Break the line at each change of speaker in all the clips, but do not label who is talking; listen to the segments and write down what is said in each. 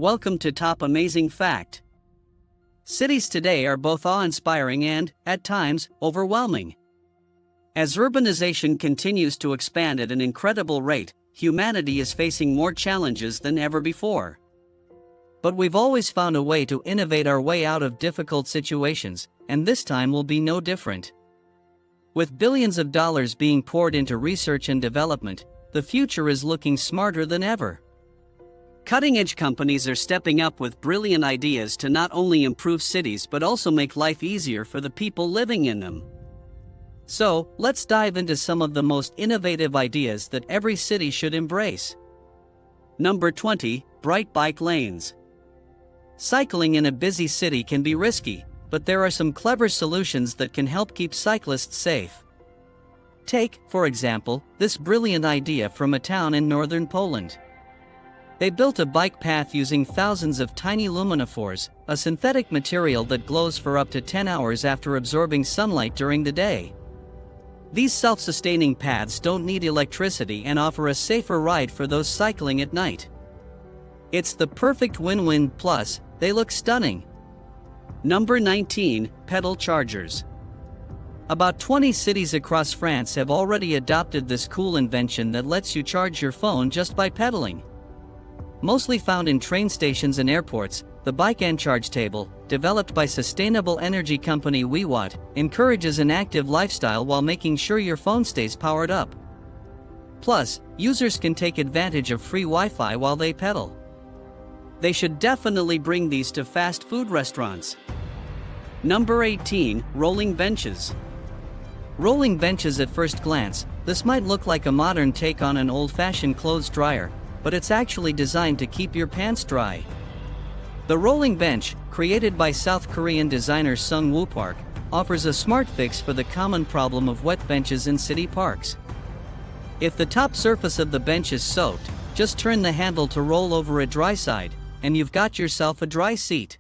Welcome to Top Amazing Fact. Cities today are both awe-inspiring and, at times, overwhelming. As urbanization continues to expand at an incredible rate, humanity is facing more challenges than ever before. But we've always found a way to innovate our way out of difficult situations, and this time will be no different. With billions of dollars being poured into research and development, the future is looking smarter than ever. Cutting-edge companies are stepping up with brilliant ideas to not only improve cities but also make life easier for the people living in them. So, let's dive into some of the most innovative ideas that every city should embrace. Number 20, bright bike lanes. Cycling in a busy city can be risky, but there are some clever solutions that can help keep cyclists safe. Take, for example, this brilliant idea from a town in northern Poland. They built a bike path using thousands of tiny luminophores, a synthetic material that glows for up to 10 hours after absorbing sunlight during the day. These self-sustaining paths don't need electricity and offer a safer ride for those cycling at night. It's the perfect win-win, plus, they look stunning. Number 19, pedal chargers. About 20 cities across France have already adopted this cool invention that lets you charge your phone just by pedaling. Mostly found in train stations and airports, the Bike and Charge Table, developed by sustainable energy company WeWatt, encourages an active lifestyle while making sure your phone stays powered up. Plus, users can take advantage of free Wi-Fi while they pedal. They should definitely bring these to fast food restaurants. Number 18, rolling benches. Rolling benches at first glance, this might look like a modern take on an old-fashioned clothes dryer, but it's actually designed to keep your pants dry. The rolling bench, created by South Korean designer Sung-Woo Park, offers a smart fix for the common problem of wet benches in city parks. If the top surface of the bench is soaked, just turn the handle to roll over a dry side, and you've got yourself a dry seat.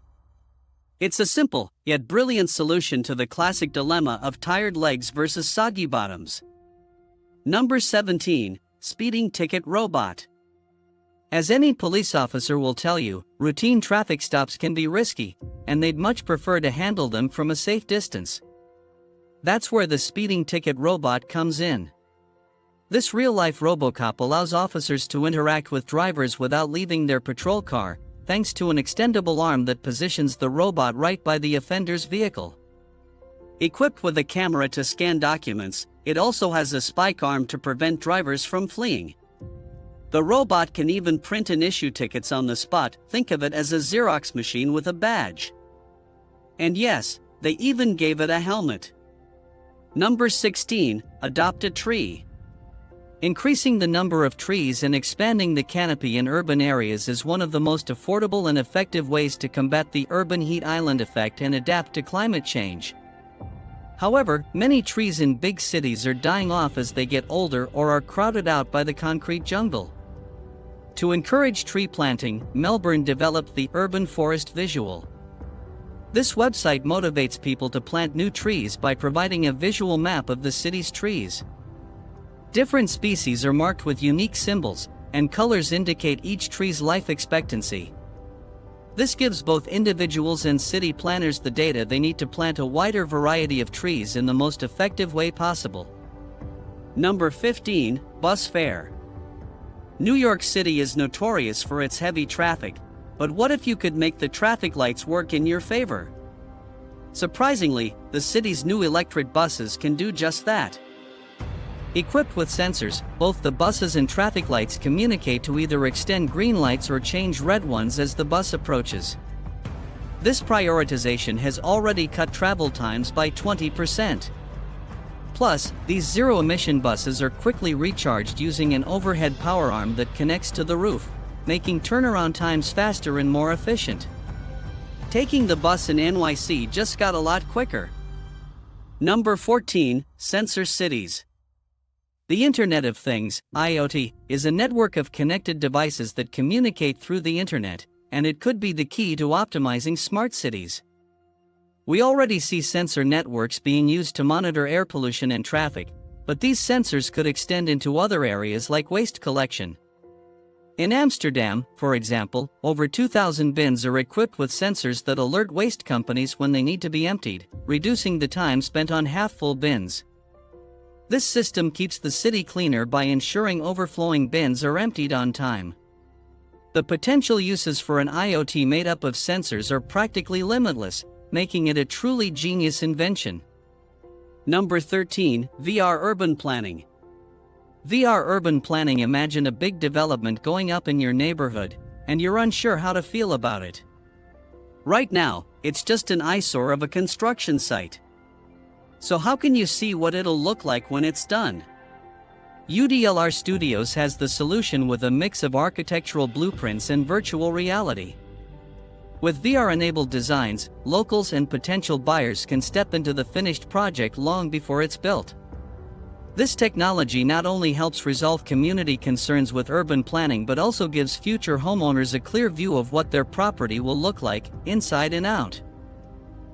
It's a simple, yet brilliant solution to the classic dilemma of tired legs versus soggy bottoms. Number 17, speeding ticket robot. As any police officer will tell you, routine traffic stops can be risky, and they'd much prefer to handle them from a safe distance. That's where the speeding ticket robot comes in. This real-life RoboCop allows officers to interact with drivers without leaving their patrol car, thanks to an extendable arm that positions the robot right by the offender's vehicle. Equipped with a camera to scan documents, it also has a spike arm to prevent drivers from fleeing. The robot can even print and issue tickets on the spot. Think of it as a Xerox machine with a badge. And yes, they even gave it a helmet. Number 16, adopt a tree. Increasing the number of trees and expanding the canopy in urban areas is one of the most affordable and effective ways to combat the urban heat island effect and adapt to climate change. However, many trees in big cities are dying off as they get older or are crowded out by the concrete jungle. To encourage tree planting, Melbourne developed the Urban Forest Visual. This website motivates people to plant new trees by providing a visual map of the city's trees. Different species are marked with unique symbols, and colors indicate each tree's life expectancy. This gives both individuals and city planners the data they need to plant a wider variety of trees in the most effective way possible. Number 15, bus fare. New York City is notorious for its heavy traffic, but what if you could make the traffic lights work in your favor? Surprisingly, the city's new electric buses can do just that. Equipped with sensors, both the buses and traffic lights communicate to either extend green lights or change red ones as the bus approaches. This prioritization has already cut travel times by 20%. Plus, these zero-emission buses are quickly recharged using an overhead power arm that connects to the roof, making turnaround times faster and more efficient. Taking the bus in NYC just got a lot quicker. Number 14, sensor cities. The Internet of Things, IoT, is a network of connected devices that communicate through the internet, and it could be the key to optimizing smart cities. We already see sensor networks being used to monitor air pollution and traffic, but these sensors could extend into other areas like waste collection. In Amsterdam, for example, over 2,000 bins are equipped with sensors that alert waste companies when they need to be emptied, reducing the time spent on half-full bins. This system keeps the city cleaner by ensuring overflowing bins are emptied on time. The potential uses for an IoT made up of sensors are practically limitless, making it a truly genius invention. Number 13, VR Urban Planning. VR urban planning. Imagine a big development going up in your neighborhood, and you're unsure how to feel about it. Right now, it's just an eyesore of a construction site. So how can you see what it'll look like when it's done? UDLR Studios has the solution with a mix of architectural blueprints and virtual reality. With VR-enabled designs, locals and potential buyers can step into the finished project long before it's built. This technology not only helps resolve community concerns with urban planning but also gives future homeowners a clear view of what their property will look like, inside and out.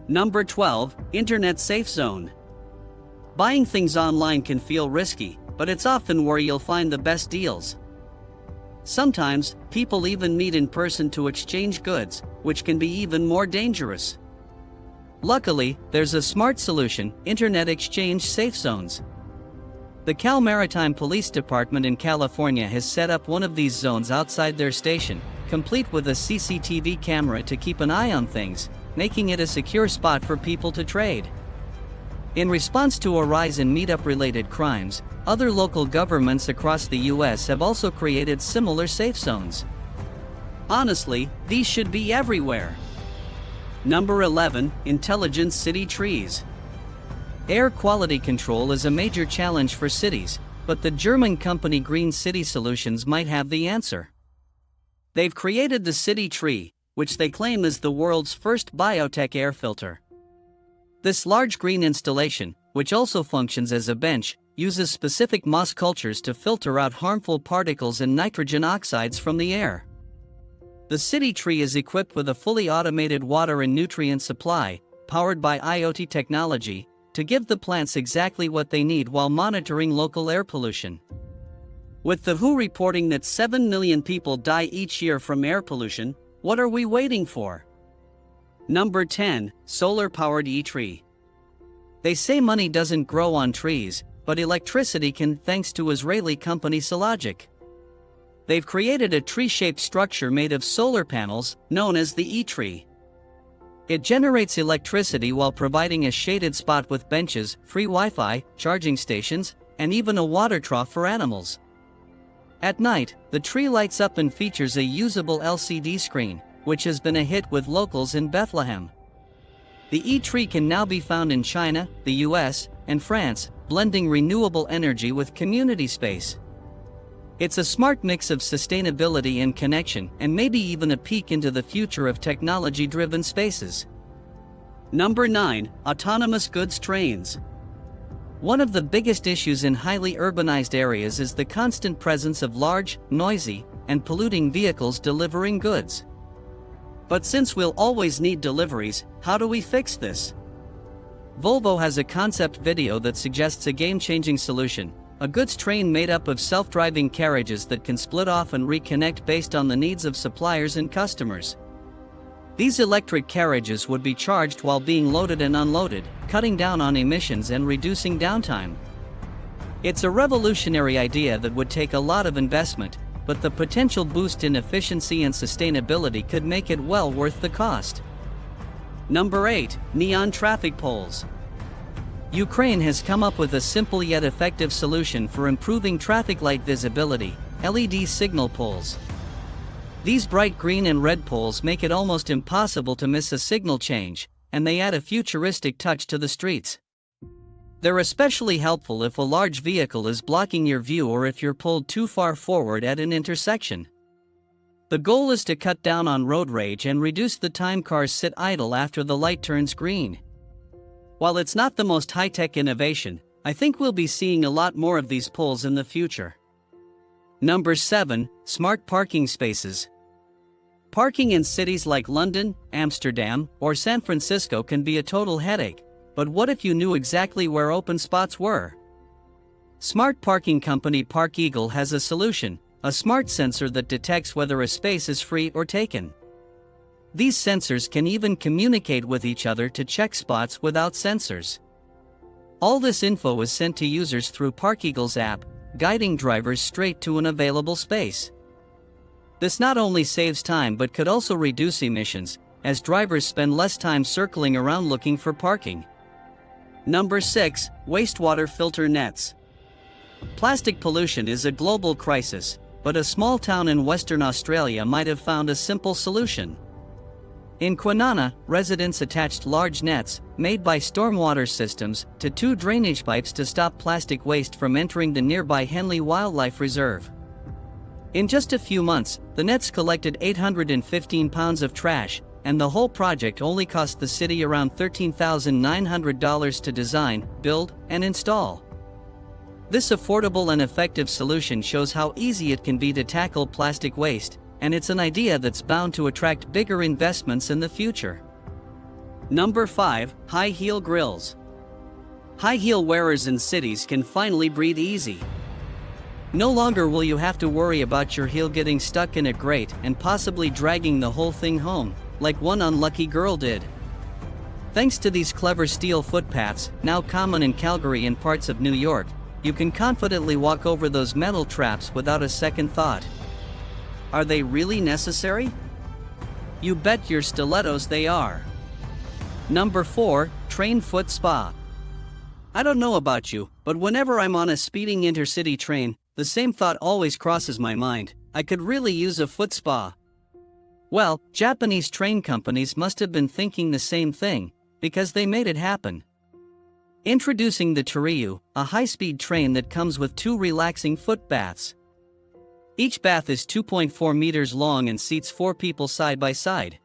Number 12, Internet Safe Zone. Buying things online can feel risky, but it's often where you'll find the best deals. Sometimes, people even meet in person to exchange goods, which can be even more dangerous. Luckily, there's a smart solution: Internet Exchange Safe Zones. The Cal Maritime Police Department in California has set up one of these zones outside their station, complete with a CCTV camera to keep an eye on things, making it a secure spot for people to trade. In response to a rise in meetup-related crimes, other local governments across the US have also created similar safe zones. Honestly, these should be everywhere. Number 11, Intelligent City Trees. Air quality control is a major challenge for cities, but the German company Green City Solutions might have the answer. They've created the City Tree, which they claim is the world's first biotech air filter. This large green installation, which also functions as a bench, uses specific moss cultures to filter out harmful particles and nitrogen oxides from the air. The City Tree is equipped with a fully automated water and nutrient supply, powered by IoT technology, to give the plants exactly what they need while monitoring local air pollution. With the WHO reporting that 7 million people die each year from air pollution, what are we waiting for? Number 10, Solar-Powered E-Tree. They say money doesn't grow on trees, but electricity can, thanks to Israeli company Sidewalks. They've created a tree-shaped structure made of solar panels, known as the E-Tree. It generates electricity while providing a shaded spot with benches, free Wi-Fi, charging stations, and even a water trough for animals. At night, the tree lights up and features a usable LCD screen, which has been a hit with locals in Bethlehem. The E-Tree can now be found in China, the US, and France, blending renewable energy with community space. It's a smart mix of sustainability and connection, and maybe even a peek into the future of technology-driven spaces. Number 9, Autonomous Goods Trains. One of the biggest issues in highly urbanized areas is the constant presence of large, noisy, and polluting vehicles delivering goods. But since we'll always need deliveries, how do we fix this? Volvo has a concept video that suggests a game-changing solution: a goods train made up of self-driving carriages that can split off and reconnect based on the needs of suppliers and customers. These electric carriages would be charged while being loaded and unloaded, cutting down on emissions and reducing downtime. It's a revolutionary idea that would take a lot of investment, but the potential boost in efficiency and sustainability could make it well worth the cost. Number 8, Neon Traffic Poles. Ukraine has come up with a simple yet effective solution for improving traffic light visibility: LED signal poles. These bright green and red poles make it almost impossible to miss a signal change, and they add a futuristic touch to the streets. They're especially helpful if a large vehicle is blocking your view or if you're pulled too far forward at an intersection. The goal is to cut down on road rage and reduce the time cars sit idle after the light turns green. While it's not the most high-tech innovation, I think we'll be seeing a lot more of these poles in the future. Number 7, Smart Parking Spaces. Parking in cities like London, Amsterdam, or San Francisco can be a total headache, but what if you knew exactly where open spots were? Smart parking company Park Eagle has a solution: a smart sensor that detects whether a space is free or taken. These sensors can even communicate with each other to check spots without sensors. All this info is sent to users through ParkEagle's app, guiding drivers straight to an available space. This not only saves time but could also reduce emissions, as drivers spend less time circling around looking for parking. Number 6. Wastewater filter nets. Plastic pollution is a global crisis, but a small town in Western Australia might have found a simple solution. In Kwinana, residents attached large nets, made by stormwater systems, to 2 drainage pipes to stop plastic waste from entering the nearby Henley Wildlife Reserve. In just a few months, the nets collected 815 pounds of trash, and the whole project only cost the city around $13,900 to design, build, and install. This affordable and effective solution shows how easy it can be to tackle plastic waste, and it's an idea that's bound to attract bigger investments in the future. Number 5. High heel grills. High heel wearers in cities can finally breathe easy. No longer will you have to worry about your heel getting stuck in a grate and possibly dragging the whole thing home, like one unlucky girl did. Thanks to these clever steel footpaths, now common in Calgary and parts of New York, you can confidently walk over those metal traps without a second thought. Are they really necessary? You bet your stilettos they are. Number 4. Train foot spa. I don't know about you, but whenever I'm on a speeding intercity train, the same thought always crosses my mind: I could really use a foot spa. Well, Japanese train companies must have been thinking the same thing, because they made it happen. Introducing the Toriyu, a high-speed train that comes with 2 relaxing foot baths. Each bath is 2.4 meters long and seats 4 people side by side.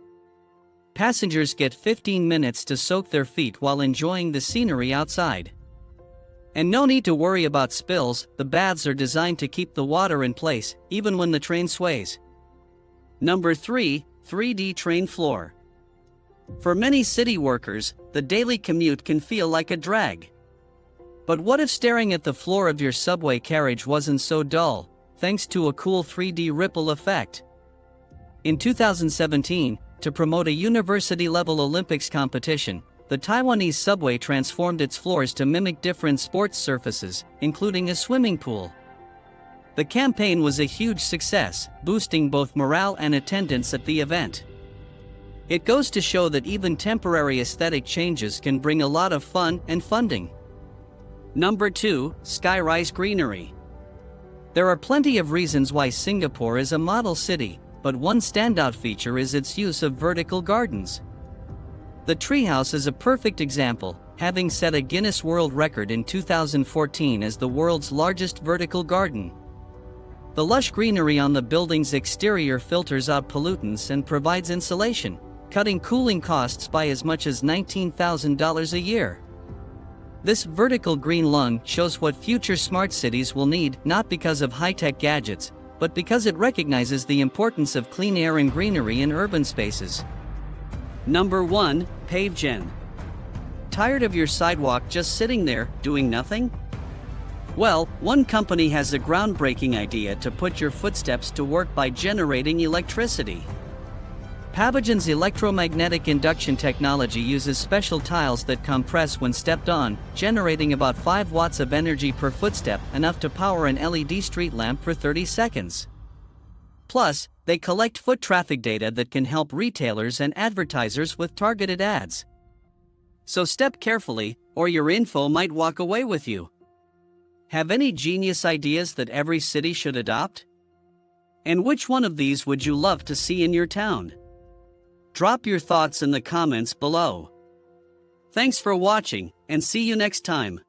Passengers get 15 minutes to soak their feet while enjoying the scenery outside. And no need to worry about spills, the baths are designed to keep the water in place, even when the train sways. Number 3. 3D train floor. For many city workers, the daily commute can feel like a drag. But what if staring at the floor of your subway carriage wasn't so dull, thanks to a cool 3D ripple effect? In 2017, to promote a university-level Olympics competition, the Taiwanese subway transformed its floors to mimic different sports surfaces, including a swimming pool. The campaign was a huge success, boosting both morale and attendance at the event. It goes to show that even temporary aesthetic changes can bring a lot of fun and funding. Number 2. Skyrise greenery. There are plenty of reasons why Singapore is a model city, but one standout feature is its use of vertical gardens. The treehouse is a perfect example, having set a Guinness World Record in 2014 as the world's largest vertical garden. The lush greenery on the building's exterior filters out pollutants and provides insulation, cutting cooling costs by as much as $19,000 a year. This vertical green lung shows what future smart cities will need, not because of high-tech gadgets, but because it recognizes the importance of clean air and greenery in urban spaces. Number 1. PaveGen. Tired of your sidewalk just sitting there, doing nothing? Well, one company has a groundbreaking idea to put your footsteps to work by generating electricity. PaveGen's electromagnetic induction technology uses special tiles that compress when stepped on, generating about 5 watts of energy per footstep, enough to power an LED street lamp for 30 seconds. Plus, they collect foot traffic data that can help retailers and advertisers with targeted ads. So step carefully, or your info might walk away with you. Have any genius ideas that every city should adopt? And which one of these would you love to see in your town? Drop your thoughts in the comments below. Thanks for watching, and see you next time.